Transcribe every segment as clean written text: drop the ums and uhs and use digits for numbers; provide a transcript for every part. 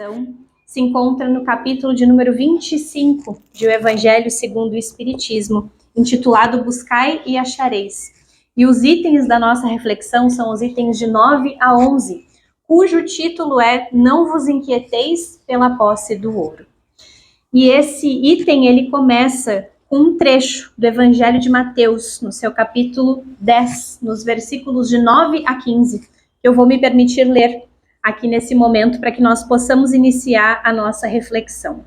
reflexão se encontra no capítulo de número 25 de O Evangelho segundo o Espiritismo, intitulado Buscai e Achareis. E os itens da nossa reflexão são os itens de 9 a 11, cujo título é Não vos inquieteis pela posse do ouro. E esse item, ele começa com um trecho do Evangelho de Mateus, no seu capítulo 10, nos versículos de 9 a 15, que eu vou me permitir ler aqui nesse momento para que nós possamos iniciar a nossa reflexão.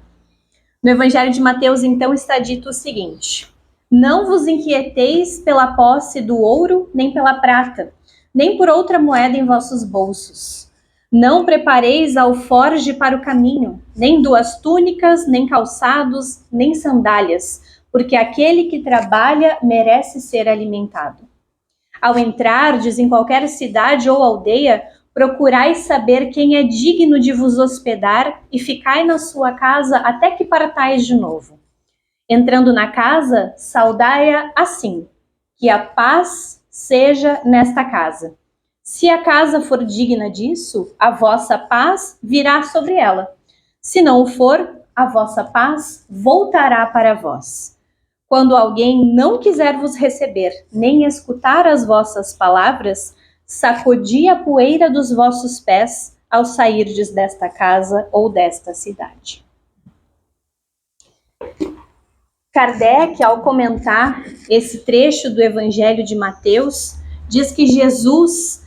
No Evangelho de Mateus, então, está dito o seguinte: Não vos inquieteis pela posse do ouro, nem pela prata, nem por outra moeda em vossos bolsos. Não prepareis alforge para o caminho, nem 2 túnicas, nem calçados, nem sandálias, porque aquele que trabalha merece ser alimentado. Ao entrardes em qualquer cidade ou aldeia, procurai saber quem é digno de vos hospedar e ficai na sua casa até que partais de novo. Entrando na casa, saudai-a assim: que a paz seja nesta casa. Se a casa for digna disso, a vossa paz virá sobre ela. Se não o for, a vossa paz voltará para vós. Quando alguém não quiser vos receber, nem escutar as vossas palavras, sacudi a poeira dos vossos pés ao sairdes desta casa ou desta cidade. Kardec, ao comentar esse trecho do Evangelho de Mateus, diz que Jesus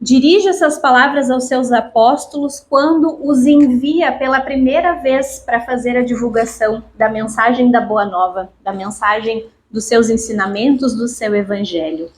dirige essas palavras aos seus apóstolos quando os envia pela primeira vez para fazer a divulgação da mensagem da Boa Nova, da mensagem dos seus ensinamentos, do seu Evangelho.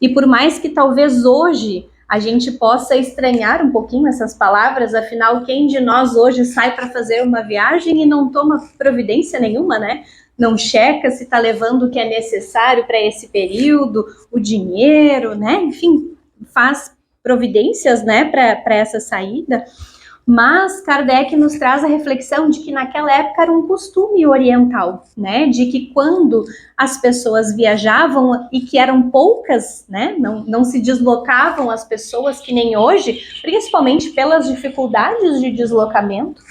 E por mais que talvez hoje a gente possa estranhar um pouquinho essas palavras, afinal, quem de nós hoje sai para fazer uma viagem e não toma providência nenhuma, né? Não checa se está levando o que é necessário para esse período, o dinheiro, né? Enfim, faz providências, né, para essa saída. Mas Kardec nos traz a reflexão de que naquela época era um costume oriental, né, de que quando as pessoas viajavam e que eram poucas, né, não se deslocavam as pessoas que nem hoje, principalmente pelas dificuldades de deslocamento.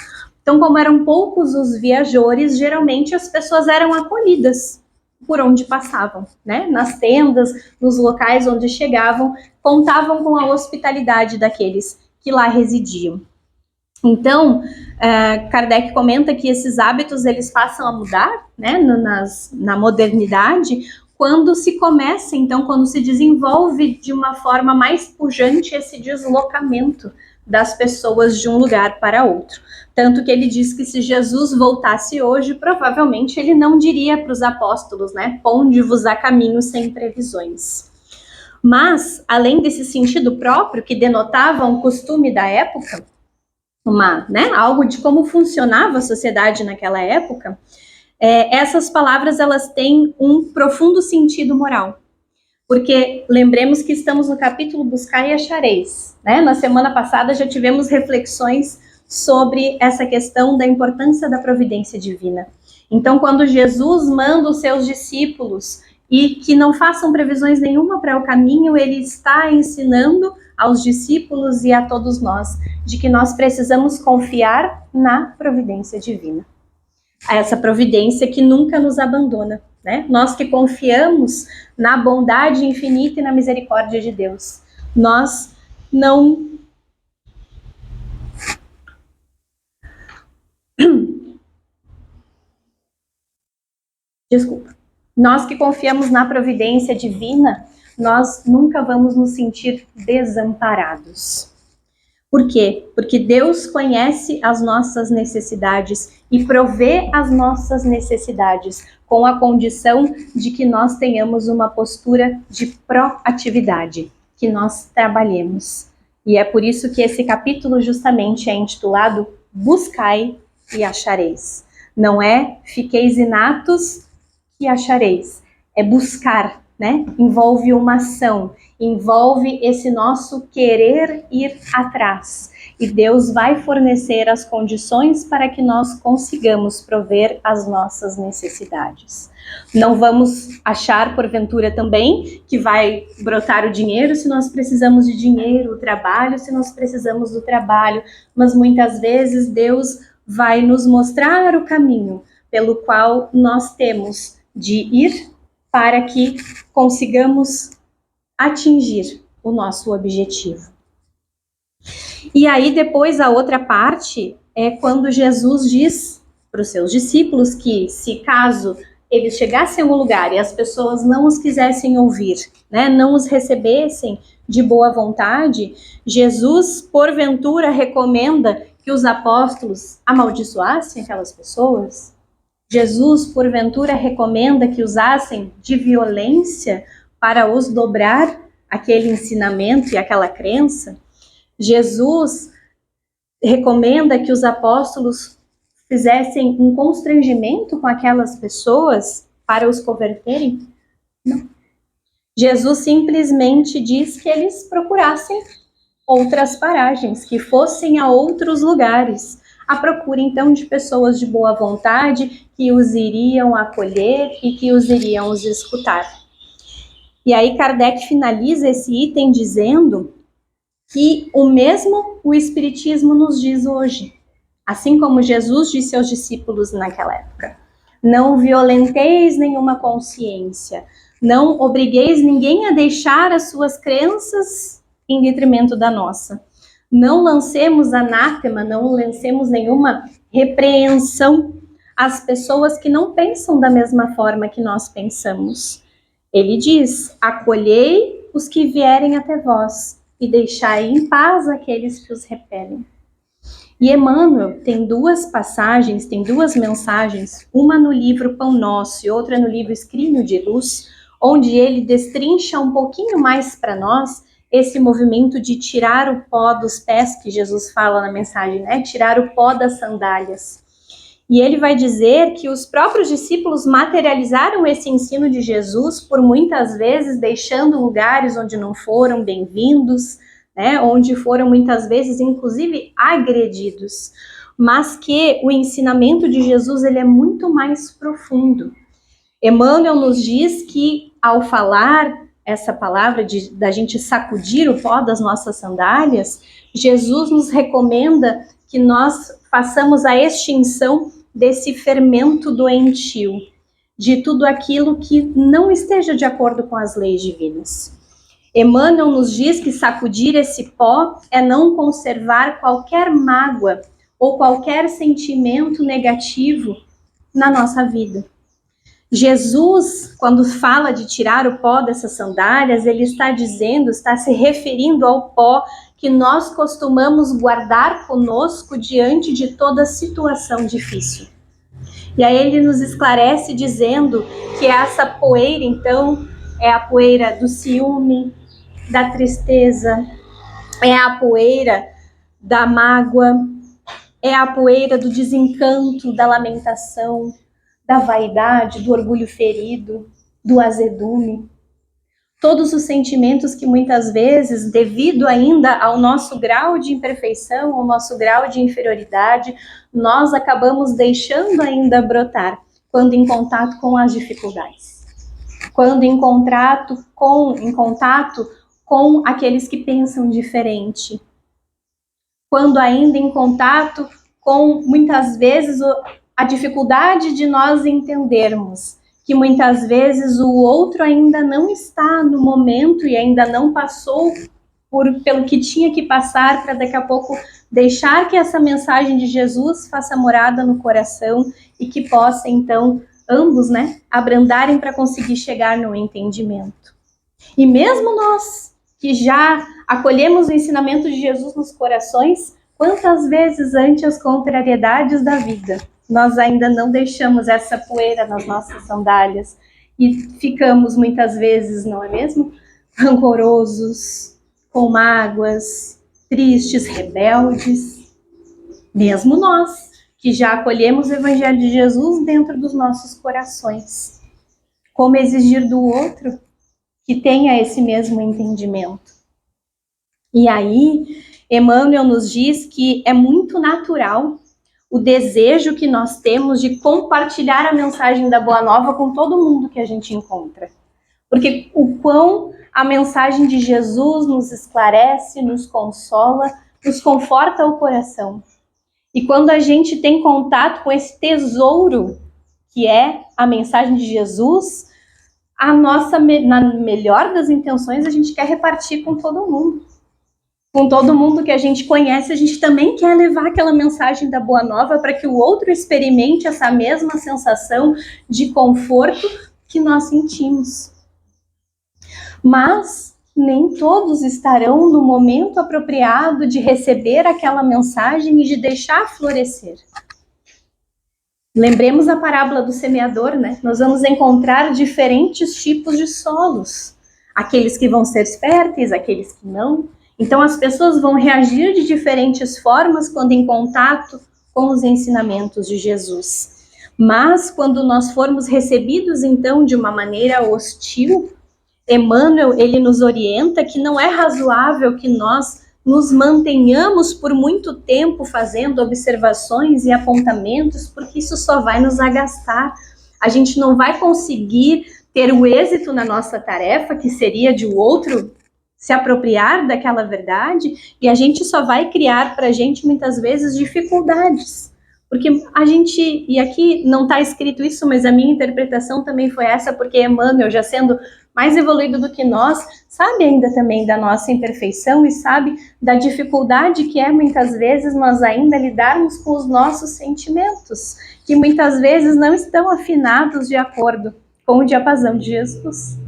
Então, como eram poucos os viajores, geralmente as pessoas eram acolhidas por onde passavam, né? Nas tendas, nos locais onde chegavam, contavam com a hospitalidade daqueles que lá residiam. Então, Kardec comenta que esses hábitos eles passam a mudar, né, na modernidade, quando se começa, então, quando se desenvolve de uma forma mais pujante esse deslocamento das pessoas de um lugar para outro. Tanto que ele diz que se Jesus voltasse hoje, provavelmente ele não diria para os apóstolos, né, ponde-vos a caminho sem previsões. Mas, além desse sentido próprio, que denotava um costume da época, algo de como funcionava a sociedade naquela época, essas palavras elas têm um profundo sentido moral. Porque lembremos que estamos no capítulo Buscai e Achareis, né? Na semana passada já tivemos reflexões sobre essa questão da importância da providência divina. Então, quando Jesus manda os seus discípulos e que não façam previsões nenhuma para o caminho, ele está ensinando aos discípulos e a todos nós de que nós precisamos confiar na providência divina. Essa providência que nunca nos abandona, né? Nós que confiamos na bondade infinita e na misericórdia de Deus, nós não nós que confiamos na providência divina, nós nunca vamos nos sentir desamparados. Por quê? Porque Deus conhece as nossas necessidades e provê as nossas necessidades com a condição de que nós tenhamos uma postura de proatividade, que nós trabalhemos. E é por isso que esse capítulo justamente é intitulado Buscai e Achareis. Não é fiqueis inatos que achareis, é buscar, né? Envolve uma ação, envolve esse nosso querer ir atrás. e Deus vai fornecer as condições para que nós consigamos prover as nossas necessidades. Não vamos achar, porventura, também que vai brotar o dinheiro se nós precisamos de dinheiro, o trabalho se nós precisamos do trabalho, mas muitas vezes Deus vai nos mostrar o caminho pelo qual nós temos de ir para que consigamos atingir o nosso objetivo. E aí depois a outra parte é quando Jesus diz para os seus discípulos que se caso eles chegassem a um lugar e as pessoas não os quisessem ouvir, né, não os recebessem de boa vontade, Jesus porventura recomenda que os apóstolos amaldiçoassem aquelas pessoas? Jesus porventura recomenda que usassem de violência para os dobrar aquele ensinamento e aquela crença? Jesus recomenda que os apóstolos fizessem um constrangimento com aquelas pessoas para os converterem? Não. Jesus simplesmente diz que eles procurassem outras paragens, que fossem a outros lugares, à procura então de pessoas de boa vontade que os iriam acolher e que os iriam os escutar. E aí Kardec finaliza esse item dizendo que o mesmo o Espiritismo nos diz hoje. Assim como Jesus disse aos discípulos naquela época: não violenteis nenhuma consciência, não obrigueis ninguém a deixar as suas crenças em detrimento da nossa. Não lancemos anátema, não lancemos nenhuma repreensão às pessoas que não pensam da mesma forma que nós pensamos. Ele diz: acolhei os que vierem até vós e deixai em paz aqueles que os repelem. E Emmanuel tem duas passagens, tem duas mensagens, uma no livro Pão Nosso e outra no livro Escrínio de Luz, onde ele destrincha um pouquinho mais para nós esse movimento de tirar o pó dos pés, que Jesus fala na mensagem, né? Tirar o pó das sandálias. E ele vai dizer que os próprios discípulos materializaram esse ensino de Jesus por muitas vezes deixando lugares onde não foram bem-vindos, né, onde foram muitas vezes, inclusive, agredidos, mas que o ensinamento de Jesus ele é muito mais profundo. Emmanuel nos diz que, ao falar essa palavra da gente sacudir o pó das nossas sandálias, Jesus nos recomenda que nós façamos a extinção desse fermento doentio, de tudo aquilo que não esteja de acordo com as leis divinas. Emmanuel nos diz que sacudir esse pó é não conservar qualquer mágoa ou qualquer sentimento negativo na nossa vida. Jesus, quando fala de tirar o pó dessas sandálias, ele está dizendo, está se referindo ao pó que nós costumamos guardar conosco diante de toda situação difícil. E aí ele nos esclarece dizendo que essa poeira, então, é a poeira do ciúme, da tristeza, é a poeira da mágoa, é a poeira do desencanto, da lamentação, da vaidade, do orgulho ferido, do azedume. Todos os sentimentos que muitas vezes, devido ainda ao nosso grau de imperfeição, ao nosso grau de inferioridade, nós acabamos deixando ainda brotar quando em contato com as dificuldades. Quando em contato com aqueles que pensam diferente. Quando ainda em contato com, muitas vezes, a dificuldade de nós entendermos que muitas vezes o outro ainda não está no momento e ainda não passou pelo que tinha que passar para daqui a pouco deixar que essa mensagem de Jesus faça morada no coração e que possa, então, ambos, né, abrandarem para conseguir chegar no entendimento. E mesmo nós, que já acolhemos o ensinamento de Jesus nos corações, quantas vezes ante as contrariedades da vida, nós ainda não deixamos essa poeira nas nossas sandálias e ficamos muitas vezes, não é mesmo? Rancorosos, com mágoas, tristes, rebeldes. Mesmo nós, que já acolhemos o Evangelho de Jesus dentro dos nossos corações. Como exigir do outro que tenha esse mesmo entendimento? E aí, Emmanuel nos diz que é muito natural o desejo que nós temos de compartilhar a mensagem da Boa Nova com todo mundo que a gente encontra. Porque o quão a mensagem de Jesus nos esclarece, nos consola, nos conforta o coração. E quando a gente tem contato com esse tesouro que é a mensagem de Jesus, a nossa, na melhor das intenções, a gente quer repartir com todo mundo. Com todo mundo que a gente conhece, a gente também quer levar aquela mensagem da Boa Nova para que o outro experimente essa mesma sensação de conforto que nós sentimos. Mas nem todos estarão no momento apropriado de receber aquela mensagem e de deixar florescer. Lembremos a parábola do semeador, né? Nós vamos encontrar diferentes tipos de solos. Aqueles que vão ser férteis, aqueles que não. Então as pessoas vão reagir de diferentes formas quando em contato com os ensinamentos de Jesus. Mas quando nós formos recebidos então de uma maneira hostil, Emmanuel, ele nos orienta que não é razoável que nós nos mantenhamos por muito tempo fazendo observações e apontamentos, porque isso só vai nos agastar. A gente não vai conseguir ter o êxito na nossa tarefa, que seria de o outro se apropriar daquela verdade, e a gente só vai criar para a gente muitas vezes dificuldades. Porque a gente, e aqui não está escrito isso, mas a minha interpretação também foi essa, porque Emmanuel, já sendo mais evoluído do que nós, sabe ainda também da nossa imperfeição e sabe da dificuldade que é muitas vezes nós ainda lidarmos com os nossos sentimentos, que muitas vezes não estão afinados de acordo com o diapasão de Jesus.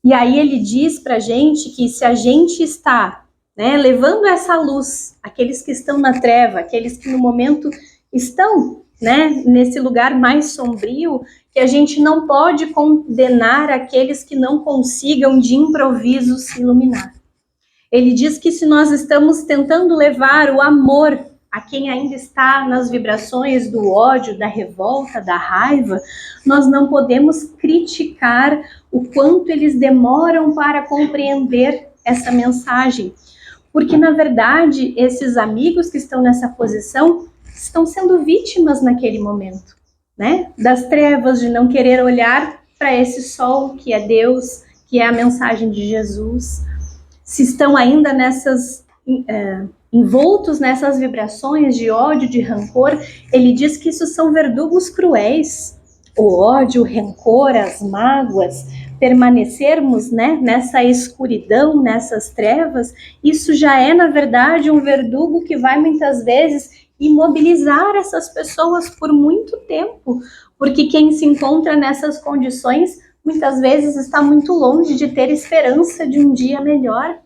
E aí ele diz pra gente que se a gente está, né, levando essa luz, aqueles que estão na treva, aqueles que no momento estão, né, nesse lugar mais sombrio, que a gente não pode condenar aqueles que não consigam de improviso se iluminar. Ele diz que se nós estamos tentando levar o amor a quem ainda está nas vibrações do ódio, da revolta, da raiva, nós não podemos criticar o quanto eles demoram para compreender essa mensagem. Porque, na verdade, esses amigos que estão nessa posição estão sendo vítimas naquele momento, né? Das trevas, de não querer olhar para esse sol que é Deus, que é a mensagem de Jesus. Se estão ainda envoltos nessas vibrações de ódio, de rancor, ele diz que isso são verdugos cruéis. O ódio, o rancor, as mágoas, permanecermos, né, nessa escuridão, nessas trevas, isso já é, na verdade, um verdugo que vai muitas vezes imobilizar essas pessoas por muito tempo, porque quem se encontra nessas condições muitas vezes está muito longe de ter esperança de um dia melhor.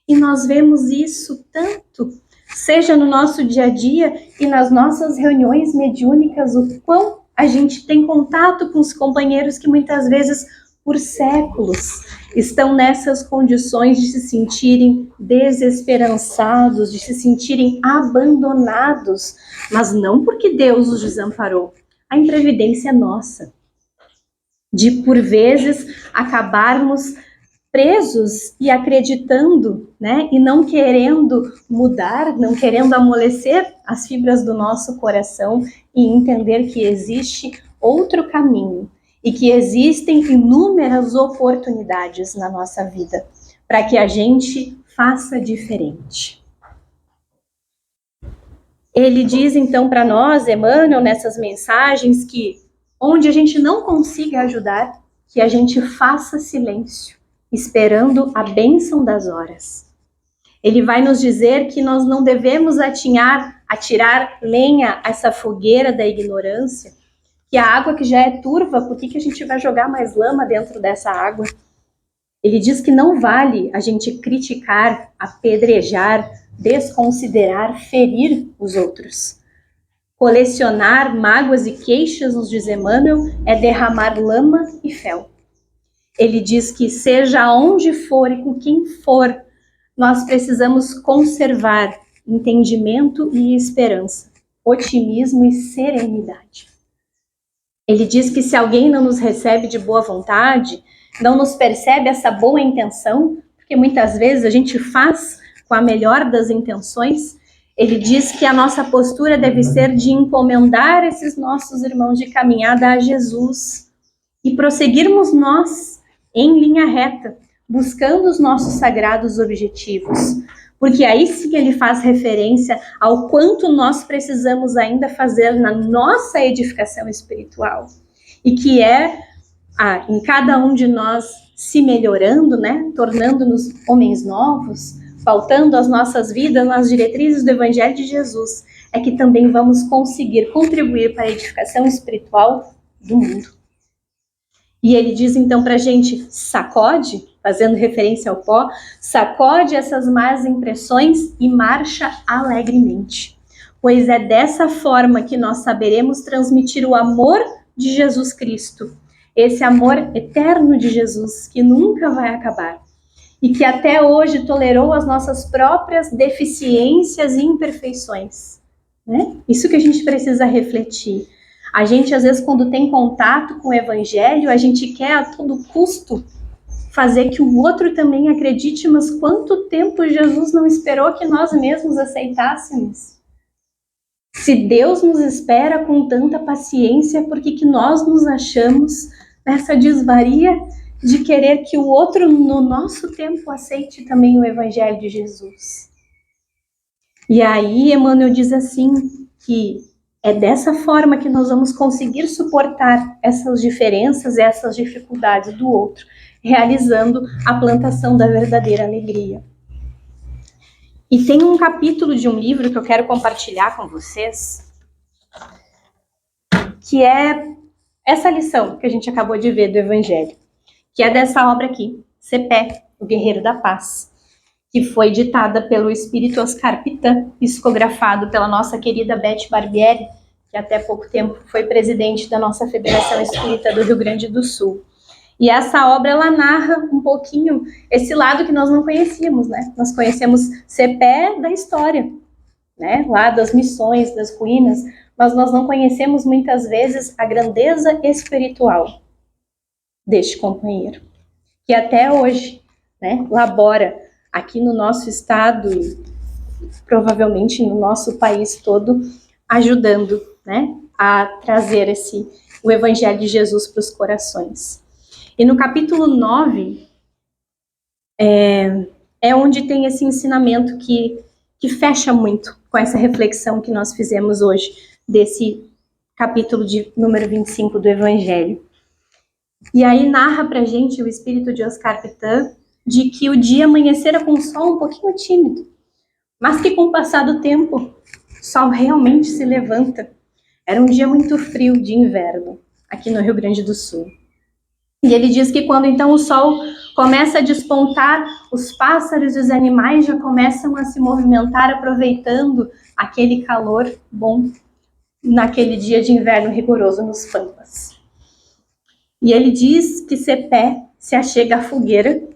E nós vemos isso tanto, seja no nosso dia a dia e nas nossas reuniões mediúnicas, o quão a gente tem contato com os companheiros que muitas vezes, por séculos, estão nessas condições de se sentirem desesperançados, de se sentirem abandonados, mas não porque Deus os desamparou. A imprevidência é nossa, de por vezes acabarmos presos e acreditando, né, e não querendo mudar, não querendo amolecer as fibras do nosso coração e entender que existe outro caminho e que existem inúmeras oportunidades na nossa vida para que a gente faça diferente. Ele diz então para nós, Emmanuel, nessas mensagens, que onde a gente não consiga ajudar, que a gente faça silêncio, esperando a bênção das horas. Ele vai nos dizer que nós não devemos atirar lenha a essa fogueira da ignorância, que a água que já é turva, por que a gente vai jogar mais lama dentro dessa água? Ele diz que não vale a gente criticar, apedrejar, desconsiderar, ferir os outros. Colecionar mágoas e queixas, nos diz Emmanuel, é derramar lama e fel. Ele diz que seja onde for e com quem for, nós precisamos conservar entendimento e esperança, otimismo e serenidade. Ele diz que se alguém não nos recebe de boa vontade, não nos percebe essa boa intenção, porque muitas vezes a gente faz com a melhor das intenções, ele diz que a nossa postura deve ser de encomendar esses nossos irmãos de caminhada a Jesus e prosseguirmos nós em linha reta, buscando os nossos sagrados objetivos. Porque aí sim ele faz referência ao quanto nós precisamos ainda fazer na nossa edificação espiritual. E que é em cada um de nós se melhorando, né? Tornando-nos homens novos, pautando as nossas vidas nas diretrizes do Evangelho de Jesus, é que também vamos conseguir contribuir para a edificação espiritual do mundo. E ele diz então para a gente, sacode, fazendo referência ao pó, sacode essas más impressões e marcha alegremente. Pois é dessa forma que nós saberemos transmitir o amor de Jesus Cristo, esse amor eterno de Jesus, que nunca vai acabar, e que até hoje tolerou as nossas próprias deficiências e imperfeições, né? Isso que a gente precisa refletir. A gente, às vezes, quando tem contato com o Evangelho, a gente quer a todo custo fazer que o outro também acredite, mas quanto tempo Jesus não esperou que nós mesmos aceitássemos? Se Deus nos espera com tanta paciência, por que nós nos achamos nessa desvaria de querer que o outro, no nosso tempo, aceite também o Evangelho de Jesus? E aí, Emmanuel diz assim, que é dessa forma que nós vamos conseguir suportar essas diferenças, essas dificuldades do outro, realizando a plantação da verdadeira alegria. E tem um capítulo de um livro que eu quero compartilhar com vocês, que é essa lição que a gente acabou de ver do Evangelho, que é dessa obra aqui, Cepé, o Guerreiro da Paz, que foi ditada pelo Espírito Oscar Pitã, psicografado pela nossa querida Beth Barbieri, que até pouco tempo foi presidente da nossa Federação Espírita do Rio Grande do Sul. E essa obra, ela narra um pouquinho esse lado que nós não conhecíamos, né? Nós conhecemos Cepé da história, né? Lá das missões, das ruínas, mas nós não conhecemos muitas vezes a grandeza espiritual deste companheiro, que até hoje, né, labora aqui no nosso estado e provavelmente no nosso país todo, ajudando, né, a trazer o Evangelho de Jesus para os corações. E no capítulo 9 é onde tem esse ensinamento que fecha muito com essa reflexão que nós fizemos hoje, desse capítulo de número 25 do Evangelho. E aí narra pra gente o espírito de Oscar Pitã de que o dia amanhecera com o sol um pouquinho tímido, mas que com o passar do tempo, o sol realmente se levanta. Era um dia muito frio de inverno, aqui no Rio Grande do Sul. E ele diz que quando então o sol começa a despontar, os pássaros e os animais já começam a se movimentar, aproveitando aquele calor bom naquele dia de inverno rigoroso nos pampas. E ele diz que Cepé se achega à fogueira,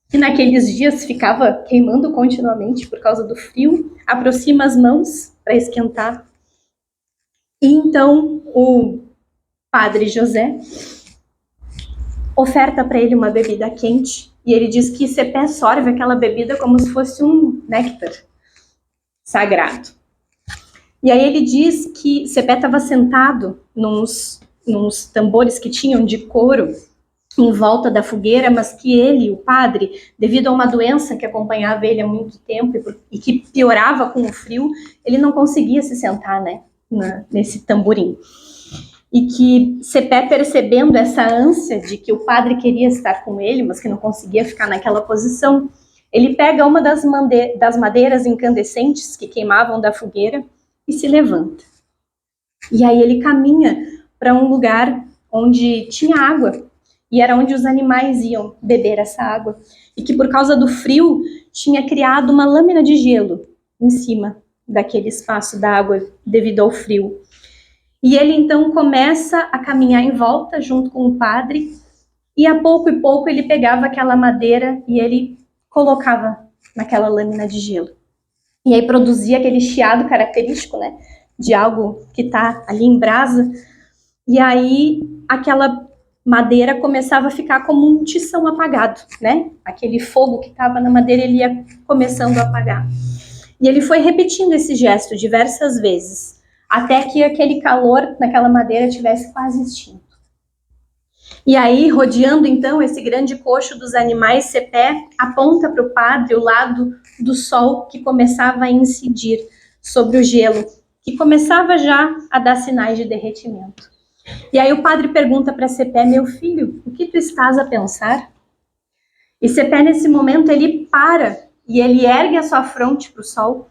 que naqueles dias ficava queimando continuamente por causa do frio, aproxima as mãos para esquentar. E então o padre José oferta para ele uma bebida quente, e ele diz que Cepé sorve aquela bebida como se fosse um néctar sagrado. E aí ele diz que Cepé estava sentado nos tambores que tinham de couro em volta da fogueira, mas que ele, o padre, devido a uma doença que acompanhava ele há muito tempo e que piorava com o frio, ele não conseguia se sentar, né, nesse tamborim. E que Cepé, percebendo essa ânsia de que o padre queria estar com ele, mas que não conseguia ficar naquela posição, ele pega uma das madeiras incandescentes que queimavam da fogueira e se levanta. E aí ele caminha para um lugar onde tinha água, e era onde os animais iam beber essa água, e que por causa do frio tinha criado uma lâmina de gelo em cima daquele espaço da água devido ao frio. E ele então começa a caminhar em volta junto com o padre, e a pouco e pouco ele pegava aquela madeira e ele colocava naquela lâmina de gelo. E aí produzia aquele chiado característico, né, de algo que está ali em brasa. E aí aquela madeira começava a ficar como um tição apagado, né? Aquele fogo que estava na madeira, ele ia começando a apagar. E ele foi repetindo esse gesto diversas vezes, até que aquele calor naquela madeira tivesse quase extinto. E aí, rodeando então esse grande coxo dos animais, Cepé aponta para o padre o lado do sol que começava a incidir sobre o gelo, que começava já a dar sinais de derretimento. E aí o padre pergunta para Cepé: meu filho, o que tu estás a pensar? E Cepé, nesse momento, ele para e ele ergue a sua fronte para o sol,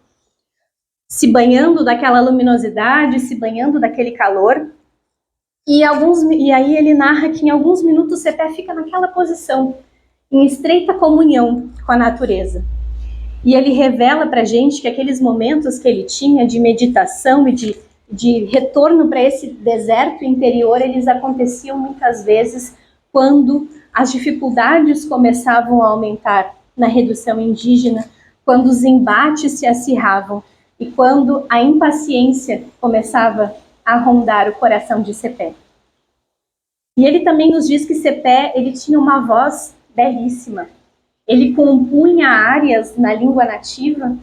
se banhando daquela luminosidade, se banhando daquele calor. E aí ele narra que em alguns minutos Cepé fica naquela posição, em estreita comunhão com a natureza. E ele revela para a gente que aqueles momentos que ele tinha de meditação e de retorno para esse deserto interior, eles aconteciam muitas vezes quando as dificuldades começavam a aumentar na redução indígena, quando os embates se acirravam e quando a impaciência começava a rondar o coração de Cepé. E ele também nos diz que Cepé, ele tinha uma voz belíssima. Ele compunha áreas na língua nativa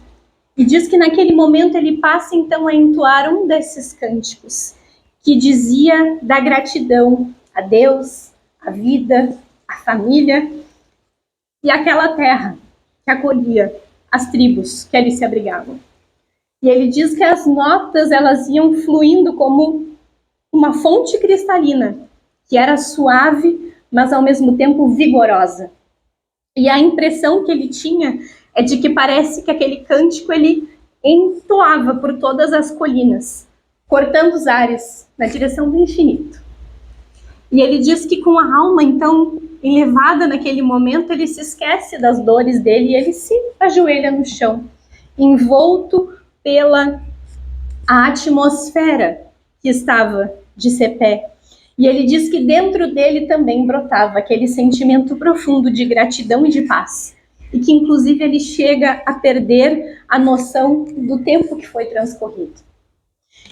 e diz que naquele momento ele passa então a entoar um desses cânticos que dizia da gratidão a Deus, a vida, a família e aquela terra que acolhia as tribos que ali se abrigavam. E ele diz que as notas elas iam fluindo como uma fonte cristalina, que era suave, mas ao mesmo tempo vigorosa. E a impressão que ele tinha é de que parece que aquele cântico ele entoava por todas as colinas, cortando os ares na direção do infinito. E ele diz que com a alma, então, elevada naquele momento, ele se esquece das dores dele e ele se ajoelha no chão, envolto pela atmosfera que estava de Cepé. E ele diz que dentro dele também brotava aquele sentimento profundo de gratidão e de paz. E que, inclusive, ele chega a perder a noção do tempo que foi transcorrido.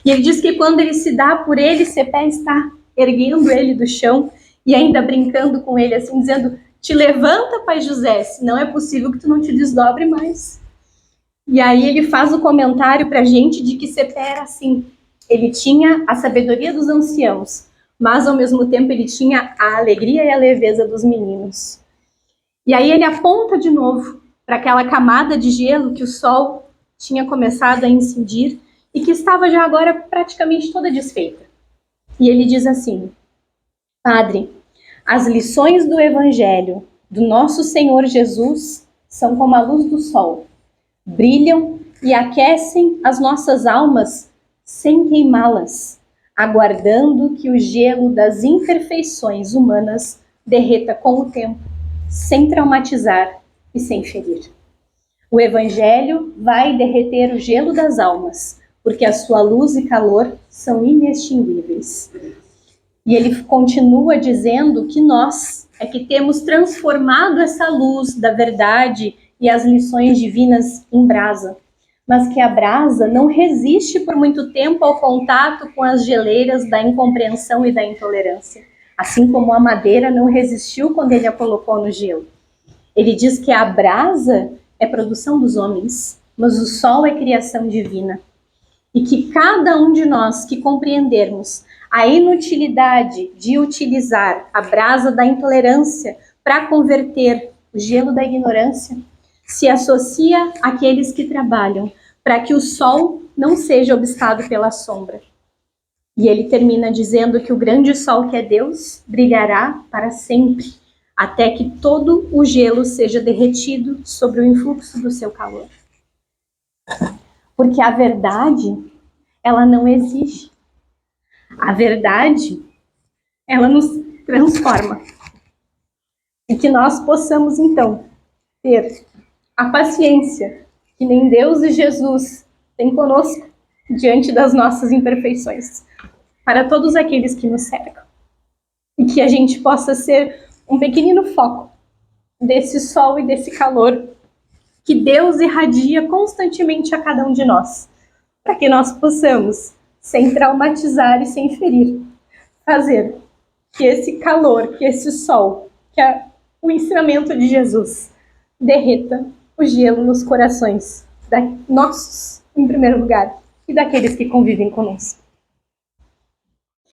E ele diz que quando ele se dá por ele, Cepé está erguendo ele do chão e ainda brincando com ele, assim, dizendo: te levanta, pai José, senão é possível que tu não te desdobre mais. E aí ele faz o comentário para a gente de que Cepé era assim. Ele tinha a sabedoria dos anciãos, mas ao mesmo tempo ele tinha a alegria e a leveza dos meninos. E aí ele aponta de novo para aquela camada de gelo que o sol tinha começado a incidir e que estava já agora praticamente toda desfeita. E ele diz assim: Padre, as lições do Evangelho do nosso Senhor Jesus são como a luz do sol, brilham e aquecem as nossas almas sem queimá-las, aguardando que o gelo das imperfeições humanas derreta com o tempo, sem traumatizar e sem ferir. O Evangelho vai derreter o gelo das almas, porque a sua luz e calor são inextinguíveis. E ele continua dizendo que nós é que temos transformado essa luz da verdade e as lições divinas em brasa, mas que a brasa não resiste por muito tempo ao contato com as geleiras da incompreensão e da intolerância, assim como a madeira não resistiu quando ele a colocou no gelo. Ele diz que a brasa é produção dos homens, mas o sol é criação divina. E que cada um de nós que compreendermos a inutilidade de utilizar a brasa da intolerância para converter o gelo da ignorância, se associa àqueles que trabalham para que o sol não seja obstado pela sombra. E ele termina dizendo que o grande sol que é Deus brilhará para sempre, até que todo o gelo seja derretido sobre o influxo do seu calor. Porque a verdade, ela não exige. A verdade, ela nos transforma. E que nós possamos, então, ter a paciência que nem Deus e Jesus têm conosco diante das nossas imperfeições, para todos aqueles que nos cercam. E que a gente possa ser um pequenino foco desse sol e desse calor que Deus irradia constantemente a cada um de nós, para que nós possamos, sem traumatizar e sem ferir, fazer que esse calor, que esse sol, o ensinamento de Jesus derreta o gelo nos corações nossos, em primeiro lugar, e daqueles que convivem conosco.